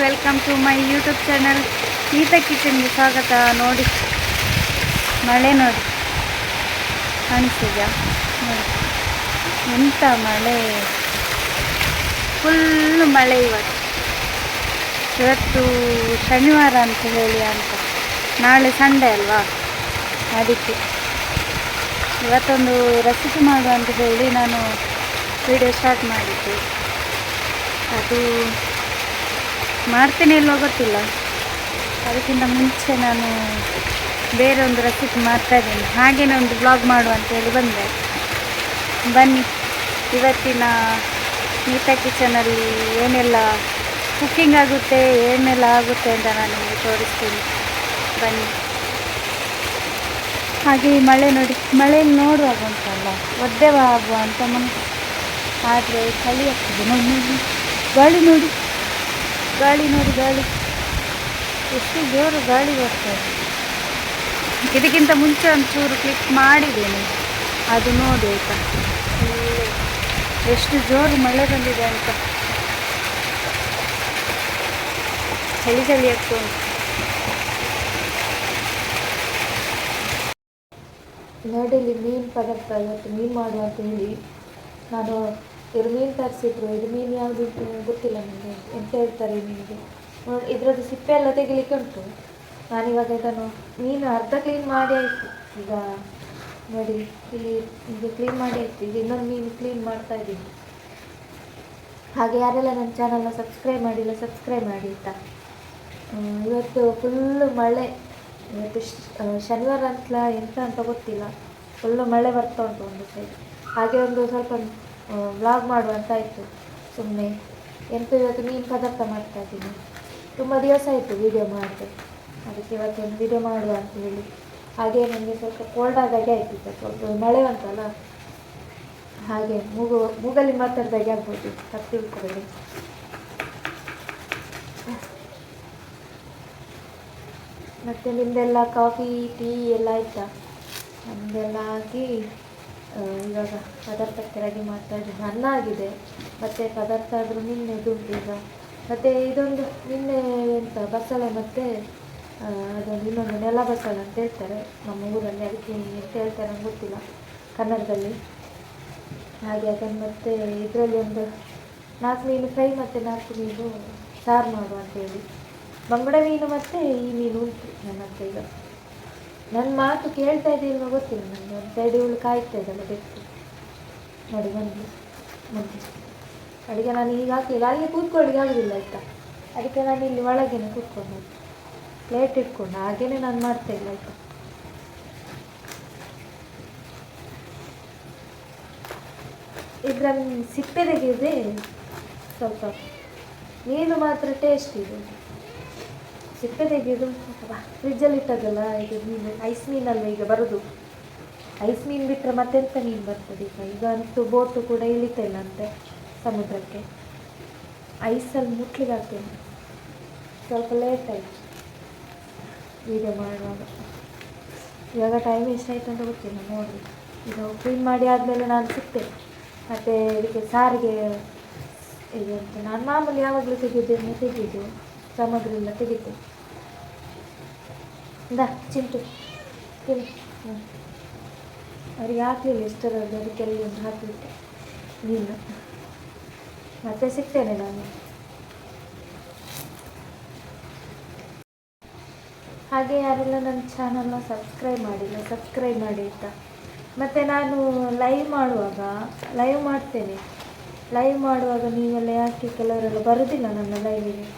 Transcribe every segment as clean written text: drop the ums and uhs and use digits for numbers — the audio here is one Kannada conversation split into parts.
Welcome to my YouTube channel Geeta ಕಿಚನ್ಗೆ ಸ್ವಾಗತ. ನೋಡಿ ಮಳೆ ನೋಡಿ ಕಾಣಿಸ್ತಿದ್ಯಾ? ನೋಡಿ ಎಂಥ ಮಳೆ, ಫುಲ್ಲು ಮಳೆ. ಇವತ್ತು ಶನಿವಾರ ಅಂತ ಹೇಳಿ ಅಂತ, ನಾಳೆ ಸಂಡೇ ಅಲ್ವಾ, ಅದಕ್ಕೆ ಇವತ್ತೊಂದು ರೆಸಿಪಿ ಮಾಡುವ ಅಂತ ಹೇಳಿ ನಾನು ವಿಡಿಯೋ ಸ್ಟಾರ್ಟ್ ಮಾಡಿದ್ದೆ. ಅದು ಮಾಡ್ತೇನೆ ಇಲ್ವೋ ಗೊತ್ತಿಲ್ಲ. ಅದಕ್ಕಿಂತ ಮುಂಚೆ ನಾನು ಬೇರೆ ಒಂದು ರೆಸಿಪಿ ಮಾಡ್ತಾಯಿದ್ದೀನಿ, ಹಾಗೇನೆ ಒಂದು ಬ್ಲಾಗ್ ಮಾಡುವ ಅಂತೇಳಿ ಬಂದೆ. ಬನ್ನಿ, ಇವತ್ತಿನ ಗೀತಾ ಕಿಚನಲ್ಲಿ ಏನೆಲ್ಲ ಕುಕ್ಕಿಂಗ್ ಆಗುತ್ತೆ, ಏನೆಲ್ಲ ಆಗುತ್ತೆ ಅಂತ ನಾನು ನಿಮಗೆ ತೋರಿಸ್ತೀನಿ. ಬನ್ನಿ. ಹಾಗೆ ಈ ಮಳೆ ನೋಡಿ, ಮಳೆಯಲ್ಲಿ ನೋಡುವಾಗ ಉಂಟಲ್ಲ ಒದ್ದೆವ ಆಗುವ ಅಂತ ಮನಸ್ಸು, ಆದರೆ ಚಳಿ ಆಗ್ತದೆ. ನೋಡಿ ಗಾಳಿ ನೋಡಿ, ಗಾಳಿ ನೋಡಿ, ಗಾಳಿ ಎಷ್ಟು ಜೋರು ಗಾಳಿ ಬರ್ತದೆ. ಇದಕ್ಕಿಂತ ಮುಂಚೆ ಒಂಚೂರು ಕ್ಲಿಕ್ ಮಾಡಿದ್ದೇನೆ, ಅದು ನೋಡಿ ಆಯಿತಾ, ಎಷ್ಟು ಜೋರು ಮಳೆ ಬಂದಿದೆ ಅಂತ. ಚಳಿ ಚಳಿ ಆಗ್ತಾ ಉಂಟು. ನೋಡಿ, ಇಲ್ಲಿ ಮೀನು ಪದಾರ್ಥ, ಇವತ್ತು ಮೀನು ಮಾಡುವ ಅಂತ ಹೇಳಿ ನಾನು ಇವರು ಮೀನು ತರಿಸಿದ್ರು. ಇದು ಮೀನು ಯಾವುದು ಗೊತ್ತಿಲ್ಲ ನನಗೆ, ಎಂತ ಹೇಳ್ತಾರೆ ಈ ಮೀನಿಗೆ. ನೋಡಿ, ಇದರದ್ದು ಸಿಪ್ಪೆ ಎಲ್ಲ ತೆಗಿಲಿಕ್ಕೆ ಉಂಟು. ನಾನಿವಾಗ ಇದನ್ನು ಮೀನು ಅರ್ಧ ಕ್ಲೀನ್ ಮಾಡಿ ಆಯಿತು. ಈಗ ನೋಡಿ, ಇಲ್ಲಿ ಇದು ಕ್ಲೀನ್ ಮಾಡಿ ಆಯಿತು. ಈಗ ಇನ್ನೊಂದು ಮೀನು ಕ್ಲೀನ್ ಮಾಡ್ತಾ ಇದ್ದೀನಿ. ಹಾಗೆ ಯಾರೆಲ್ಲ ನನ್ನ ಚಾನಲ್ನ ಸಬ್ಸ್ಕ್ರೈಬ್ ಮಾಡಿಲ್ಲ, ಸಬ್ಸ್ಕ್ರೈಬ್ ಮಾಡಿ ಆಯಿತಾ. ಇವತ್ತು ಫುಲ್ಲು ಮಳೆ. ಇವತ್ತು ಶನಿವಾರ ಅಂತಲ ಎಂತ ಅಂತ ಗೊತ್ತಿಲ್ಲ, ಫುಲ್ಲು ಮಳೆ ಬರ್ತಾ ಉಂಟು ಒಂದು ಸೈಡ್. ಹಾಗೆ ಒಂದು ಸ್ವಲ್ಪ ವ್ಲಾಗ್ ಮಾಡುವಂತಾಯಿತು ಸುಮ್ಮನೆ. ಎಂತ ಇವತ್ತು ಮೀನು ಪದಾರ್ಥ ಮಾಡ್ತಾಯಿದ್ದೀನಿ. ತುಂಬ ದಿವಸ ಆಯಿತು ವೀಡಿಯೋ ಮಾಡಿದೆ, ಅದಕ್ಕೆ ಇವತ್ತೊಂದು ವೀಡಿಯೋ ಮಾಡುವ ಅಂತ ಹೇಳಿ. ಹಾಗೆ ನನಗೆ ಸ್ವಲ್ಪ ಕೋಲ್ಡ್ ಆದಾಗೆ ಆಯಿತು, ಸ್ವಲ್ಪ ಮಳೆ ಬಂತಲ್ಲ, ಹಾಗೆ ಮೂಗಲ್ಲಿ ಮಾತಾಡ್ದಾಗೆ ಆಗ್ಬೋದು, ತಪ್ಪು ತಿಳ್ಕೊಬೇಡಿ. ಮತ್ತು ನಿಮ್ಮದೆಲ್ಲ ಕಾಫಿ ಟೀ ಎಲ್ಲ ಆಯಿತಾ? ನಮ್ಮದೆಲ್ಲ ಆಗಿ ಇವಾಗ ಪದಾರ್ಥಕ್ಕೆ ರೆಡಿ ಮಾಡ್ತಾಯಿದ್ದೀನಿ. ಅನ್ನ ಆಗಿದೆ, ಮತ್ತು ಪದಾರ್ಥ ಆದರೂ ನಿನ್ನೆದು ಉಂಟು ಈಗ. ಮತ್ತು ಇದೊಂದು ನಿನ್ನೆ ಎಂತ ಬಸಳೆ ಮತ್ತು ಅದೊಂದು ಇನ್ನೊಂದು ನೆಲ ಬಸಳೆ ಅಂತ ಹೇಳ್ತಾರೆ ನಮ್ಮ ಊರಲ್ಲಿ, ಅದಕ್ಕೆ ಎಂತ ಹೇಳ್ತಾರೆ ನಂಗೆ ಗೊತ್ತಿಲ್ಲ ಕನ್ನಡದಲ್ಲಿ. ಹಾಗೆ ಅದನ್ನು ಮತ್ತು ಇದರಲ್ಲಿ ಒಂದು 4 ಮೀನು ಫ್ರೈ ಮತ್ತು 4 ಮೀನು ಸಾರು ಮಾಡುವ ಅಂತೇಳಿ. ಬಂಗುಡೆ ಮೀನು ಮತ್ತು ಈ ಮೀನು ಉಂಟು ನನ್ನ ಹತ್ರ. ಈಗ ನನ್ನ ಮಾತು ಕೇಳ್ತಾ ಇದೆಯಲ್ಲ ಗೊತ್ತಿಲ್ಲ ನನಗೆ. ಒಂದು ಸೈಡ್ ಇವಳು ಕಾಯ್ತಾ ಇದ್ದಲ್ಲ ಬೆಕ್ಕು ನೋಡಿ, ಬಂದು ಮುಂದೆ ಅಡುಗೆ ನಾನು ಈಗ ಹಾಕಲಿಲ್ಲ, ಅಲ್ಲಿ ಕೂತ್ಕೊಳ್ಳಿಗೆ ಆಗೋದಿಲ್ಲ ಆಯಿತಾ. ಅದಕ್ಕೆ ನಾನು ಇಲ್ಲಿ ಒಳಗೇನೆ ಕೂತ್ಕೊಂಡು ಪ್ಲೇಟ್ ಇಟ್ಕೊಂಡು ಹಾಗೇನೆ ನಾನು ಮಾಡ್ತಾಯಿಲ್ಲ ಆಯಿತಾ. ಇದರಲ್ಲಿ ಸಿಪ್ಪೆ ತೆಗೆದೆ ಸ್ವಲ್ಪ, ಮೀನು ಮಾತ್ರ ಟೇಸ್ಟ್ ಇದೆ. ಸಿಪ್ಪೆ ತೆಗೆಯೋದು ಫ್ರಿಜ್ಜಲ್ಲಿ ಇಟ್ಟದಲ್ಲ, ಇದು ಮೀನು ಐಸ್ ಮೀನಲ್ವ ಈಗ ಬರೋದು. ಐಸ್ ಮೀನು ಬಿಟ್ಟರೆ ಮತ್ತೆಂತ ಮೀನು ಬರ್ತದೆ ಈಗ ಅಂತೂ ಬೋಟು ಕೂಡ ಇಳಿತಾ ಇಲ್ಲ ಅಂತೆ ಸಮುದ್ರಕ್ಕೆ. ಐಸಲ್ಲಿ ಮುಟ್ಲಿಕ್ಕೆ ಆಗ್ತೇನೆ. ಸ್ವಲ್ಪ ಲೇಟ್ ಆಯಿತು ವೀಡಿಯೋ ಮಾಡುವಾಗ. ಇವಾಗ ಟೈಮ್ ಎಷ್ಟಾಯಿತು ಅಂತ ಗೊತ್ತಿಲ್ಲ, ನೋಡಿ. ಇದು ಕ್ಲೀನ್ ಮಾಡಿ ಆದಮೇಲೆ ನಾನು ಸಿಗ್ತೇನೆ. ಮತ್ತು ಇದಕ್ಕೆ ಸಾರಿಗೆ ಇದು ಅಂತ ನಾನು ಮಾಮೂಲಿ ಯಾವಾಗಲೂ ತೆಗೆದು ಸಾಮಗ್ರಿ ಎಲ್ಲ ತೆಗಿತೆ. ಚಿಂಟು ತಿಳಿ ಅವ್ರಿಗೆ ಹಾಕಲಿಲ್ಲ ಇಷ್ಟರಲ್ಲಿ, ಅದಕ್ಕೆಲ್ಲ ಒಂದು ಹಾಕಿಬಿಟ್ಟೆ ನೀನು. ಮತ್ತೆ ಸಿಗ್ತೇನೆ ನಾನು. ಹಾಗೆ ಯಾರೆಲ್ಲ ನನ್ನ ಚಾನಲ್ನ ಸಬ್ಸ್ಕ್ರೈಬ್ ಮಾಡಿಲ್ಲ, ಸಬ್ಸ್ಕ್ರೈಬ್ ಮಾಡಿ ಆಯಿತಾ. ಮತ್ತು ನಾನು ಲೈವ್ ಮಾಡ್ತೇನೆ. ಲೈವ್ ಮಾಡುವಾಗ ನೀವೆಲ್ಲ ಯಾಕೆ ಕೆಲವರೆಲ್ಲ ಬರೋದಿಲ್ಲ ನನ್ನ ಲೈವಿಗೆ,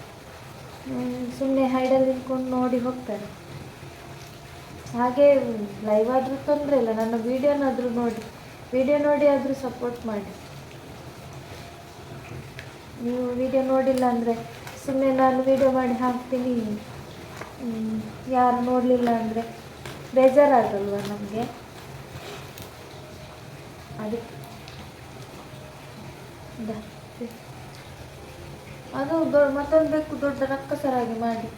ಸುಮ್ಮನೆ ಹೈಡಲ್ಲಿ ನಿಂತ್ಕೊಂಡು ನೋಡಿ ಹೋಗ್ತಾರೆ. ಹಾಗೆ ಲೈವ್ ಆದರೂ ತೊಂದರೆ ಇಲ್ಲ, ನನ್ನ ವೀಡಿಯೋನಾದರೂ ನೋಡಿ, ವೀಡಿಯೋ ನೋಡಿ ಆದರೂ ಸಪೋರ್ಟ್ ಮಾಡಿ. ನೀವು ವೀಡಿಯೋ ನೋಡಿಲ್ಲ ಅಂದರೆ ಸುಮ್ಮನೆ ನಾನು ವೀಡಿಯೋ ಮಾಡಿ ಹಾಕ್ತೀನಿ, ಯಾರು ನೋಡಲಿಲ್ಲ ಅಂದರೆ ಬೇಜಾರಾಗಲ್ವ ನಮಗೆ. ಅದಕ್ಕೆ ಅದು ಮತ್ತೊಂದು ಬೆಕ್ಕು ದೊಡ್ಡ ರಕ್ಕಸರಾಗಿ ಮಾಡಿ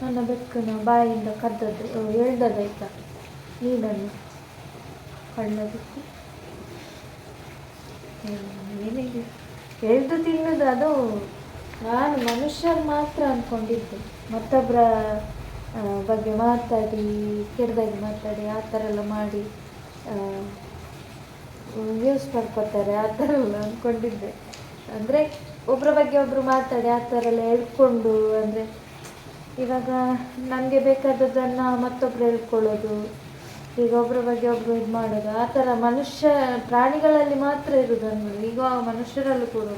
ನನ್ನ ಬೆಕ್ಕನ ಬಾಯಿಂದ ಕದ್ದದ್ದು ಎಳ್ದದಾಯ್ತಾ ನೀನನ್ನು ಕಳ್ಳದಕ್ಕೆ. ಏನಿದೆ ಎಳ್ದು ತಿನ್ನೋದು, ಅದು ನಾನು ಮನುಷ್ಯರು ಮಾತ್ರ ಅಂದ್ಕೊಂಡಿದ್ದೆ, ಮತ್ತೊಬ್ಬರ ಬಗ್ಗೆ ಮಾತಾಡಿ ಕೆಟ್ಟದಾಗಿ ಮಾತಾಡಿ ಆ ಥರ ಎಲ್ಲ ಮಾಡಿ ವ್ಯೂಸ್ ಪಡ್ಕೊತಾರೆ ಆ ಥರ ಎಲ್ಲ ಅಂದ್ಕೊಂಡಿದ್ದೆ. ಅಂದರೆ ಒಬ್ಬರ ಬಗ್ಗೆ ಒಬ್ಬರು ಮಾತಾಡಿ ಆ ಥರ ಎಲ್ಲ ಹೇಳ್ಕೊಂಡು, ಅಂದರೆ ಇವಾಗ ನನಗೆ ಬೇಕಾದದ್ದನ್ನು ಮತ್ತೊಬ್ಬರು ಹೇಳ್ಕೊಳ್ಳೋದು, ಈಗ ಒಬ್ಬರ ಬಗ್ಗೆ ಒಬ್ಬರು ಇದು ಮಾಡೋದು, ಆ ಥರ ಪ್ರಾಣಿಗಳಲ್ಲಿ ಮಾತ್ರ ಇರೋದು ಅನ್ನೋದು. ಈಗ ಮನುಷ್ಯರಲ್ಲೂ ಕೂಡ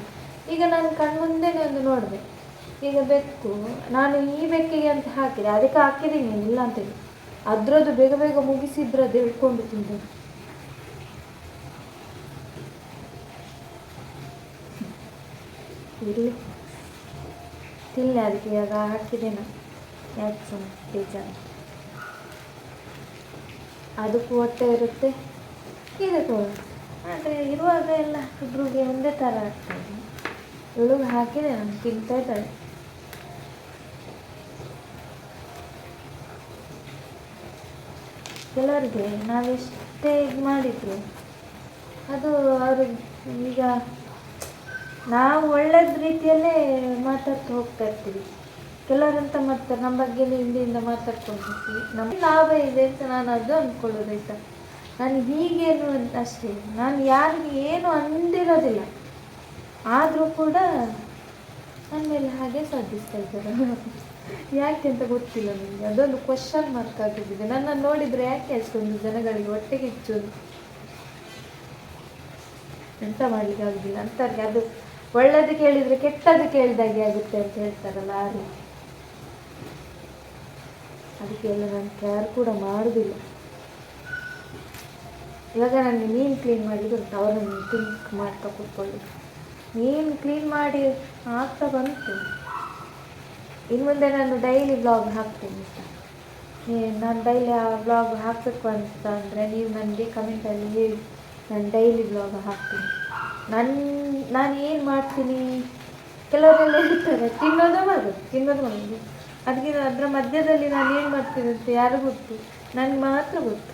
ಈಗ ನಾನು ಕಣ್ಮುಂದೆನೇ ಒಂದು ನೋಡಿದೆ, ಈಗ ಬೆಕ್ಕು, ನಾನು ಈ ಬೆಕ್ಕಿಗೆ ಅಂತ ಹಾಕಿದೆ, ಅದಕ್ಕೆ ಹಾಕಿದ್ದೀನಿ ಇಲ್ಲ ಅಂತೇಳಿ, ಅದರದ್ದು ಬೇಗ ಬೇಗ ಮುಗಿಸಿದ್ರೆ ಅದು ಹೇಳ್ಕೊಂಡು ತಿಂದು ಇಲ್ಲಿ ತಿನ್ನಿ, ಅದಕ್ಕೆ ಇವಾಗ ಹಾಕಿದೆ ನಾನು, ಯಾಕೆ ಸುಮ್ಮನೆ ಬೇಜಾರು. ಅದಕ್ಕೂ ಹೊಟ್ಟೆ ಇರುತ್ತೆ ಇದಕ್ಕೂ, ಆದರೆ ಇರುವಾಗ ಎಲ್ಲ ಇಬ್ರಿಗೆ ಒಂದೇ ಥರ ಆಗ್ತದೆ. ಇವಳಿಗೆ ಹಾಕಿದೆ ನಾನು, ತಿಂತಾ ಇದ್ದಾಳೆ. ಕೆಲವರಿಗೆ ನಾವೆಷ್ಟೇ ಇದು ಮಾಡಿದ್ರು ಅದು ಅವ್ರಿಗೆ, ಈಗ ನಾವು ಒಳ್ಳೆದ ರೀತಿಯಲ್ಲೇ ಮಾತಾಡ್ತಾ ಹೋಗ್ತಾ ಇರ್ತೀವಿ, ಕೆಲವರಂತ ಮಾಡ್ತಾರೆ ನಮ್ಮ ಬಗ್ಗೆ ಹಿಂದಿಯಿಂದ ಮಾತಾಡ್ಕೊಂಡಿರ್ತೀವಿ, ನಮಗೆ ಲಾಭ ಇದೆ ಅಂತ ನಾನು ಅದು ಅಂದ್ಕೊಳ್ಳೋದು. ಆಯಿತಾ, ನಾನು ಹೀಗೇನು ಅಷ್ಟೇ, ನಾನು ಯಾರಿಗೆ ಏನು ಅಂದಿರೋದಿಲ್ಲ, ಆದರೂ ಕೂಡ ನನ್ನ ಮೇಲೆ ಹಾಗೆ ಸಾಧಿಸ್ತಾ ಇದ್ದಾರೆ. ಯಾಕೆ ಅಂತ ಗೊತ್ತಿಲ್ಲ ನನಗೆ, ಅದೊಂದು ಕ್ವಶನ್ ಮಾರ್ಕ್ ಆಗಿದ್ದಿದೆ. ನನ್ನನ್ನು ನೋಡಿದರೆ ಯಾಕೆ ಅಷ್ಟೊಂದು ಜನಗಳಿಗೆ ಹೊಟ್ಟೆಗೆ ಹೆಚ್ಚೋದು, ಎಂತ ಮಾಡ್ಲಿಕ್ಕೆ ಆಗುದಿಲ್ಲ ಅಂತಾರೆ. ಅದು ಒಳ್ಳೇದು ಕೇಳಿದರೆ ಕೆಟ್ಟದ್ದು ಕೇಳಿದಾಗೆ ಆಗುತ್ತೆ ಅಂತ ಹೇಳ್ತಾರಲ್ಲ, ಆ ರೀತಿ. ಅದಕ್ಕೆಲ್ಲ ನಾನು ಕೇರ್ ಕೂಡ ಮಾಡೋದಿಲ್ಲ. ಇವಾಗ ನನಗೆ ಮೀನು ಕ್ಲೀನ್ ಮಾಡಲಿಕ್ಕೆ ಉಂಟು, ಅವರನ್ನು ಥಿಂಕ್ ಮಾಡ್ತಾ ಕೂತ್ಕೊಳ್ಳಿ. ಮೀನು ಕ್ಲೀನ್ ಮಾಡಿ ಆಗ್ತಾ ಬಂತು. ಇನ್ನು ಮುಂದೆ ನಾನು ಡೈಲಿ ವ್ಲಾಗ್ ಹಾಕ್ತೀನಿ ಅಂತ. ನಾನು ಡೈಲಿ ಆ ವ್ಲಾಗ್ ಹಾಕಬೇಕು ಅಂತ ಅಂದರೆ ನೀವು ನನಗೆ ಕಮೆಂಟಲ್ಲಿ ಹೇಳಿ, ನಾನು ಡೈಲಿ ವ್ಲಾಗ್ ಹಾಕ್ತೀನಿ. ನಾನು ಏನು ಮಾಡ್ತೀನಿ, ಕೆಲವರೆಲ್ಲ ಹೇಳ್ತಾರೆ ತಿನ್ನೋದು ಮಾಡೋದು. ಅದಕ್ಕೆ ಅದರ ಮಧ್ಯದಲ್ಲಿ ನಾನು ಏನು ಮಾಡ್ತೀನಿ ಅಂತ ಯಾರು ಗೊತ್ತು, ನನಗೆ ಮಾತ್ರ ಗೊತ್ತು.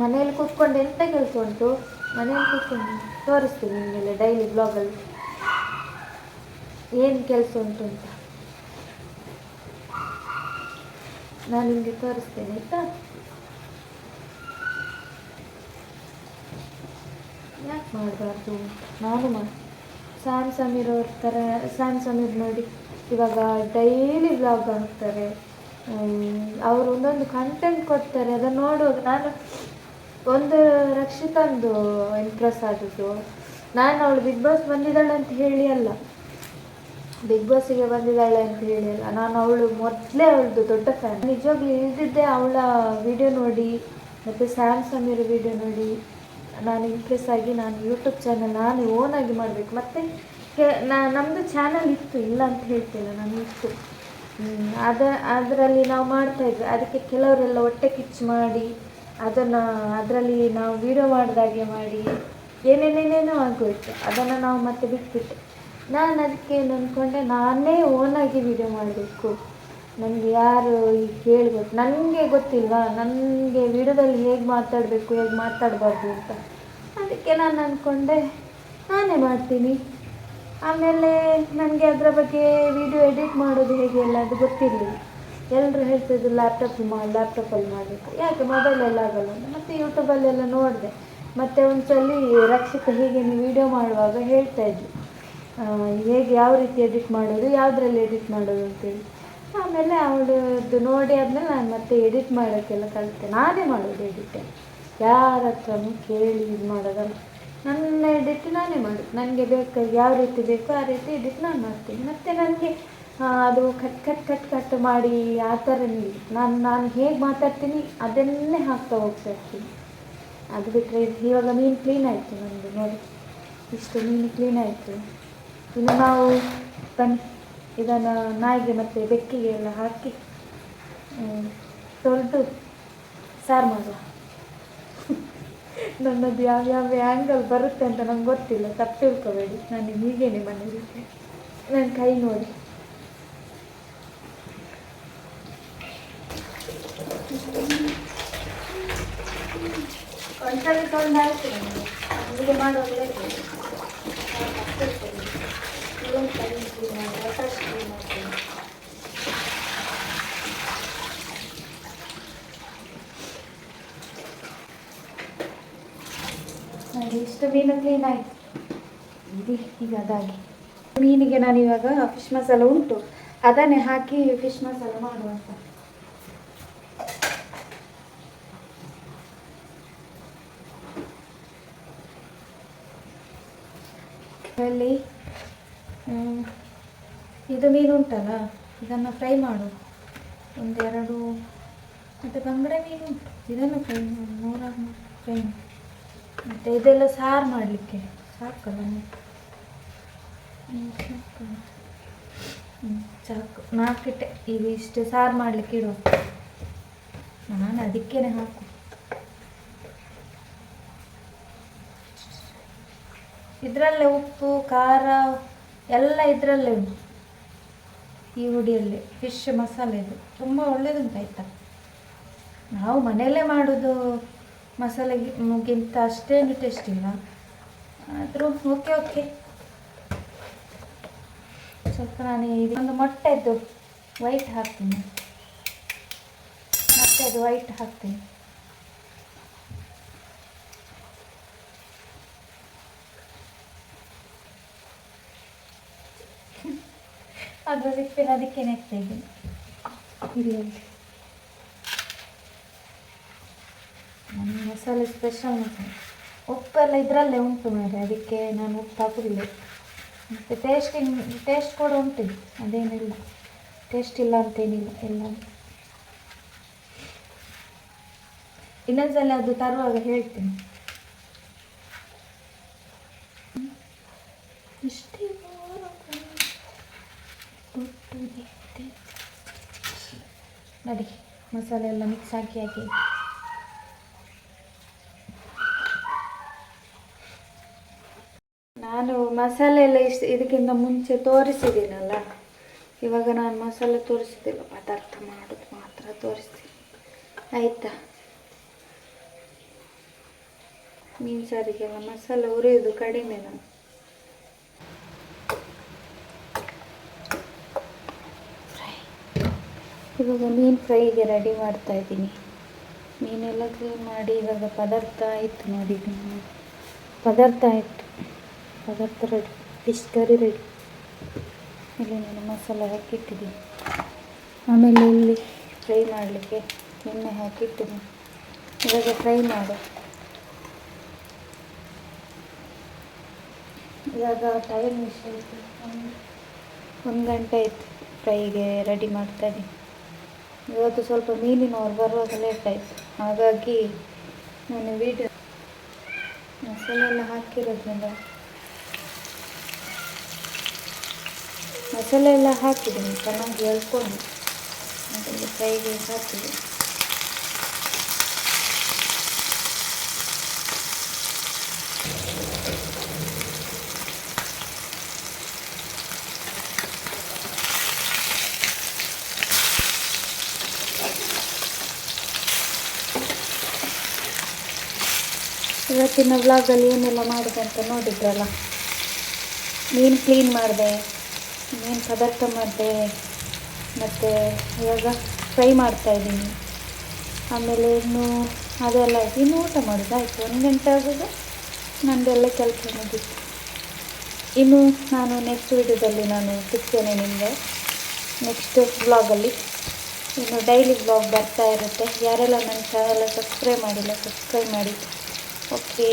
ಮನೆಯಲ್ಲಿ ಕೂತ್ಕೊಂಡು ಎಂತ ಕೆಲಸ ಉಂಟು, ಮನೆಯಲ್ಲಿ ಕೂತ್ಕೊಂಡು ತೋರಿಸ್ತೀನಿ ನಿಮಗೆಲ್ಲ ಡೈಲಿ ಬ್ಲಾಗಲ್ಲಿ ಏನು ಕೆಲಸ ಉಂಟು ಅಂತ ನಾನು ನಿಮಗೆ ತೋರಿಸ್ತೇನೆ, ಆಯಿತಾ? ಯಾಕೆ ಮಾಡಬಾರ್ದು, ನಾನು ಸ್ಯಾಮ್ ಸಮೀರ್ ಅವ್ರ ಥರ. ಸ್ಯಾಮ್ ಸಮೀರ್ ನೋಡಿ ಇವಾಗ ಡೈಲಿ ವ್ಲಾಗ್ ಹಾಕ್ತಾರೆ, ಅವರು ಒಂದೊಂದು ಕಂಟೆಂಟ್ ಕೊಡ್ತಾರೆ. ಅದನ್ನು ನೋಡುವಾಗ ನಾನು ಒಂದು ರಕ್ಷಿತಂದು ಇಂಪ್ರೆಸ್ ಆದದ್ದು. ನಾನು ಅವಳು ಬಿಗ್ ಬಾಸ್ ಬಂದಿದ್ದಾಳೆ ಅಂತ ಹೇಳಿ ಅಲ್ಲ, ಬಿಗ್ ಬಾಸಿಗೆ ಬಂದಿದ್ದಾಳೆ ಅಂತ ಹೇಳಿ ಅಲ್ಲ, ನಾನು ಅವಳು ಮೊದಲೇ ಅವಳದು ದೊಡ್ಡ ಫ್ಯಾನ್. ನಿಜವಾಗ್ಲೂ ಇಳಿದಿದ್ದೆ ಅವಳ ವಿಡಿಯೋ ನೋಡಿ ಮತ್ತು ಸ್ಯಾಮ್ ಸಮೀರ್ ವಿಡಿಯೋ ನೋಡಿ ನಾನು ಇಂಪ್ರೆಸ್ ಆಗಿ ನಾನು ಯೂಟ್ಯೂಬ್ ಚಾನಲ್ ನಾನು ಓನಾಗಿ ಮಾಡಬೇಕು. ಮತ್ತು ನಮ್ಮದು ಚಾನಲ್ ಇತ್ತು, ಇಲ್ಲ ಅಂತ ಹೇಳ್ತಿಲ್ಲ, ನಾನು ಇತ್ತು. ಅದರಲ್ಲಿ ನಾವು ಮಾಡ್ತಾಯಿದ್ವಿ. ಅದಕ್ಕೆ ಕೆಲವರೆಲ್ಲ ಹೊಟ್ಟೆ ಕಿಚ್ಚು ಮಾಡಿ ಅದರಲ್ಲಿ ನಾವು ವಿಡಿಯೋ ಮಾಡಿದಾಗೆ ಮಾಡಿ ಏನೇನೇನೇನೋ ಆಗೋಯ್ತು. ಅದನ್ನು ನಾವು ಮತ್ತೆ ಬಿಟ್ಬಿಟ್ಟೆ. ನಾನು ಅದಕ್ಕೆ ಏನು ಅಂದ್ಕೊಂಡೆ, ನಾನೇ ಓನಾಗಿ ವಿಡಿಯೋ ಮಾಡಬೇಕು. ನನಗೆ ಯಾರು ಈಗ ಕೇಳ್ಬೇಕು, ನನಗೆ ಗೊತ್ತಿಲ್ವಾ ನನಗೆ ವಿಡಿಯೋದಲ್ಲಿ ಹೇಗೆ ಮಾತಾಡಬೇಕು ಹೇಗೆ ಮಾತಾಡಬಾರ್ದು ಅಂತ. ಅದಕ್ಕೆ ನಾನು ಅಂದ್ಕೊಂಡೆ ನಾನೇ ಮಾಡ್ತೀನಿ. ಆಮೇಲೆ ನನಗೆ ಅದರ ಬಗ್ಗೆ ವಿಡಿಯೋ ಎಡಿಟ್ ಮಾಡೋದು ಹೇಗೆ ಎಲ್ಲ ಅದು ಗೊತ್ತಿರಲಿಲ್ಲ. ಎಲ್ಲರೂ ಹೇಳ್ತಿದ್ರು ಲ್ಯಾಪ್ಟಾಪಲ್ಲಿ ಮಾಡಬೇಕು, ಯಾಕೆ ಮೊಬೈಲೆಲ್ಲ ಆಗಲ್ಲ ಅಂತ. ಮತ್ತು ಯೂಟ್ಯೂಬಲ್ಲೆಲ್ಲ ನೋಡಿದೆ. ಮತ್ತು ಒಂದ್ಸಲ ರಕ್ಷಿತ ಹೀಗೆ ನೀವು ವಿಡಿಯೋ ಮಾಡುವಾಗ ಹೇಳ್ತಾಯಿದ್ವಿ ಹೇಗೆ ಯಾವ ರೀತಿ ಎಡಿಟ್ ಮಾಡೋದು, ಯಾವುದ್ರಲ್ಲಿ ಎಡಿಟ್ ಮಾಡೋದು ಅಂತೇಳಿ. ಆಮೇಲೆ ಅವಳದ್ದು ನೋಡಿ ಆದಮೇಲೆ ನಾನು ಮತ್ತೆ ಎಡಿಟ್ ಮಾಡೋಕ್ಕೆಲ್ಲ ಕಲಿತೆ. ನಾನೇ ಮಾಡೋದು ಎಡಿಟ್, ಯಾರ ಹತ್ರನೂ ಕೇಳಿ ಇದು ಮಾಡೋದಲ್ಲ. ನನ್ನ ಎಡಿಟ್ ನಾನೇ ಮಾಡೋದು. ನನಗೆ ಬೇಕಾಗಿ ಯಾವ ರೀತಿ ಬೇಕೋ ಆ ರೀತಿ ಎಡಿಟ್ ನಾನು ಮಾಡ್ತೀನಿ. ಮತ್ತು ನನಗೆ ಅದು ಕಟ್ ಮಾಡಿ ಆ ಥರನೇ ನಾನು ಹೇಗೆ ಮಾತಾಡ್ತೀನಿ ಅದನ್ನೇ ಹಾಕ್ತಾ ಹೋಗ್ತಾ ಇರ್ತೀನಿ. ಅದು ಬಿಟ್ಟರೆ ಇವಾಗ ಮೀನು ಕ್ಲೀನ್ ಆಯಿತು ನಮ್ಮದು, ನೋಡಿ ಇಷ್ಟು ಮೀನು ಕ್ಲೀನ್ ಆಯಿತು. ಇನ್ನು ನಾವು ಬನ್ನಿ ಇದನ್ನು ನಾಯಿಗೆ ಮತ್ತು ಬೆಕ್ಕಿಗೆ ಎಲ್ಲ ಹಾಕಿ ತೊಳೆದು ಸಾರು ಮಾಡುವ. ನನ್ನದು ಯಾವ್ಯಾವ ಆ್ಯಂಗಲ್ ಬರುತ್ತೆ ಅಂತ ನಂಗೆ ಗೊತ್ತಿಲ್ಲ, ತಪ್ಪು ತಿಳ್ಕೊಬೇಡಿ. ನಾನು ಹೀಗೇನೆ ಮನೇಲಿ ನನ್ನ ಕೈ ನೋಡಿ. ಒಂದ್ಸಲ ತೊಗೊಂಡು ಆಯ್ತು ನನಗೆ ಮಾಡುವಾಗ ಎಷ್ಟು ಮೀನು ಕ್ಲೀನ್ ಆಯಿತು. ಈಗ ಅದಾಗಿ ಮೀನಿಗೆ ನಾನು ಇವಾಗ ಫಿಶ್ ಮಸಾಲ ಉಂಟು, ಅದನ್ನೇ ಹಾಕಿ ಫಿಶ್ ಮಸಾಲ ಮಾಡುವಂತ. ಅಲ್ಲಿ ಇದು ಮೀನು ಉಂಟಲ್ಲ, ಇದನ್ನು ಫ್ರೈ ಮಾಡು. ಒಂದೆರಡು ಮತ್ತು ಬಂಗಡೆ ಮೀನು ಉಂಟು, ಇದನ್ನು ಫ್ರೈ ಮಾಡು. 3 ಫ್ರೈ ಮಾಡು. ಮತ್ತು ಇದೆಲ್ಲ ಸಾರು ಮಾಡಲಿಕ್ಕೆ ಸಾಕಲ್ಲ. ಸಾಕು, 4 ಇಟ್ಟೆ. ಈಗ ಇಷ್ಟು ಸಾರು ಮಾಡಲಿಕ್ಕೆ ಇಡುವ. ನಾನು ಅದಕ್ಕೇನೆ ಹಾಕು. ಇದರಲ್ಲೇ ಉಪ್ಪು ಖಾರ ಎಲ್ಲ ಇದರಲ್ಲೇ ಉಂಟು, ಈ ಹುಡಿಯಲ್ಲಿ. ಫಿಶ್ ಮಸಾಲೆ ಇದು ತುಂಬ ಒಳ್ಳೆಯದುಂಟು ಆಯಿತಾ. ನಾವು ಮನೆಯಲ್ಲೇ ಮಾಡೋದು ಮಸಾಲೆಗಿಂತ ಅಷ್ಟೇನು ಟೇಸ್ಟ್ ಇಲ್ಲ, ಆದರೂ ಓಕೆ. ಸ್ವಲ್ಪ ನಾನು ಒಂದು ಮೊಟ್ಟೆದ್ದು ವೈಟ್ ಹಾಕ್ತೀನಿ, ಮೊಟ್ಟೆದು ವೈಟ್ ಹಾಕ್ತೀನಿ. ಅದು ಸಿಪ್ಪಿನ ಅದಕ್ಕೆ ನೆಕ್ತಾ ಇದ್ದೀನಿ ಇಲ್ಲಿ. ನನ್ನ ಮಸಾಲೆ ಸ್ಪೆಷಲ್ ಮಸಾಲೆ. ಉಪ್ಪೆಲ್ಲ ಇದರಲ್ಲೇ ಉಂಟು ಮಾರೆ, ಅದಕ್ಕೆ ನಾನು ಉಪ್ಪು ಹಾಕೋದಿಲ್ಲ. ಮತ್ತು ಟೇಸ್ಟ್ ಕೂಡ ಉಂಟು, ಅದೇನಿಲ್ಲ, ಟೇಸ್ಟ್ ಇಲ್ಲ ಅಂತೇನಿಲ್ಲ. ಎಲ್ಲ ಇನ್ನೊಂದ್ಸಲ ಅದು ತರುವಾಗ ಹೇಳ್ತೀನಿ. ಇಷ್ಟೇ ನೋಡಿ, ಮಸಾಲೆ ಎಲ್ಲ ಮಿಕ್ಸ್ ಹಾಕಿ ನಾನು ಮಸಾಲೆ ಎಲ್ಲ ಇದಕ್ಕಿಂತ ಮುಂಚೆ ತೋರಿಸಿದ್ದೀನಲ್ಲ. ಇವಾಗ ನಾನು ಮಸಾಲೆ ತೋರಿಸಿದ್ದಿಲ್ಲ, ಪದಾರ್ಥ ಮಾಡೋದು ಮಾತ್ರ ತೋರಿಸ್ತೀನಿ ಆಯಿತಾ. ಮೀನು ಸಾರಿಗೆಲ್ಲ ಮಸಾಲೆ ಉರಿಯೋದು ಕಡಿಮೆ ನಾನು. ಇವಾಗ ಮೀನು ಫ್ರೈಗೆ ರೆಡಿ ಮಾಡ್ತಾ ಇದ್ದೀನಿ. ಮೀನೆಲ್ಲ ಕ್ಲೀನ್ ಮಾಡಿ ಇವಾಗ ಪದಾರ್ಥ ಆಯಿತು ನೋಡಿ. ಪದಾರ್ಥ ಆಯಿತು, ಪದಾರ್ಥ ರೆಡಿ, ಫಿಶ್ ಕರಿ ರೆಡಿ. ಇಲ್ಲಿ ನಾನು ಮಸಾಲೆ ಹಾಕಿಟ್ಟಿದ್ದೀನಿ. ಆಮೇಲೆ ಇಲ್ಲಿ ಫ್ರೈ ಮಾಡಲಿಕ್ಕೆ ಎಣ್ಣೆ ಹಾಕಿಟ್ಟಿದ್ದೀನಿ. ಇವಾಗ ಫ್ರೈ ಮಾಡು. ಇವಾಗ ಟೈಮ್ ಎಷ್ಟಾಯಿತು? 1 ಗಂಟೆ ಆಯಿತು ಫ್ರೈಗೆ ರೆಡಿ ಮಾಡ್ತಾಯಿದ್ದೀನಿ. ಇವತ್ತು ಸ್ವಲ್ಪ ಮೀನಿನವ್ರು ಬರುವಾಗ ಲೇಟ್ ಆಯಿತು, ಹಾಗಾಗಿ ನಾನು ವೀಡಿಯೋ ಮಸಾಲೆ ಎಲ್ಲ ಹಾಕಿರೋದ್ರಿಂದ ಮಸಾಲೆ ಎಲ್ಲ ಹಾಕಿದ್ದೀನಿ, ಚೆನ್ನಾಗಿ ಎಳ್ಕೊಂಡು ಅದರಲ್ಲಿ ಫ್ರೈಗೆ ಹಾಕಿದ್ದೀನಿ. ಇವತ್ತಿನ ವ್ಲಾಗಲ್ಲಿ ಏನೆಲ್ಲ ಮಾಡಿದೆ ಅಂತ ನೋಡಿದ್ರಲ್ಲ. ಮೀನು ಕ್ಲೀನ್ ಮಾಡಿದೆ, ಮೀನು ಪದಾರ್ಥ ಮಾಡಿದೆ, ಮತ್ತು ಇವಾಗ ಫ್ರೈ ಮಾಡ್ತಾಯಿದ್ದೀನಿ. ಆಮೇಲೆ ಇನ್ನು ಅದೆಲ್ಲ ಆಯಿತು. ಇನ್ನು ಊಟ ಮಾಡೋದು ಆಯಿತು. 1 ಗಂಟೆ ಆಗೋದು ನನ್ನದೆಲ್ಲ ಕೆಲಸ ಮುಗಿತು. ಇನ್ನು ನಾನು ನೆಕ್ಸ್ಟ್ ವಿಡಿಯೋದಲ್ಲಿ ನಾನು ಸಿಗ್ತೇನೆ ನಿಮಗೆ, ನೆಕ್ಸ್ಟ್ ವ್ಲಾಗಲ್ಲಿ. ಇನ್ನು ಡೈಲಿ ವ್ಲಾಗ್ ಬರ್ತಾ ಇರುತ್ತೆ. ಯಾರೆಲ್ಲ ನನ್ನ ಚಾನಲ್ ಸಬ್ಸ್ಕ್ರೈಬ್ ಮಾಡಿಲ್ಲ, ಸಬ್ಸ್ಕ್ರೈಬ್ ಮಾಡಿ. ಓಕೆ.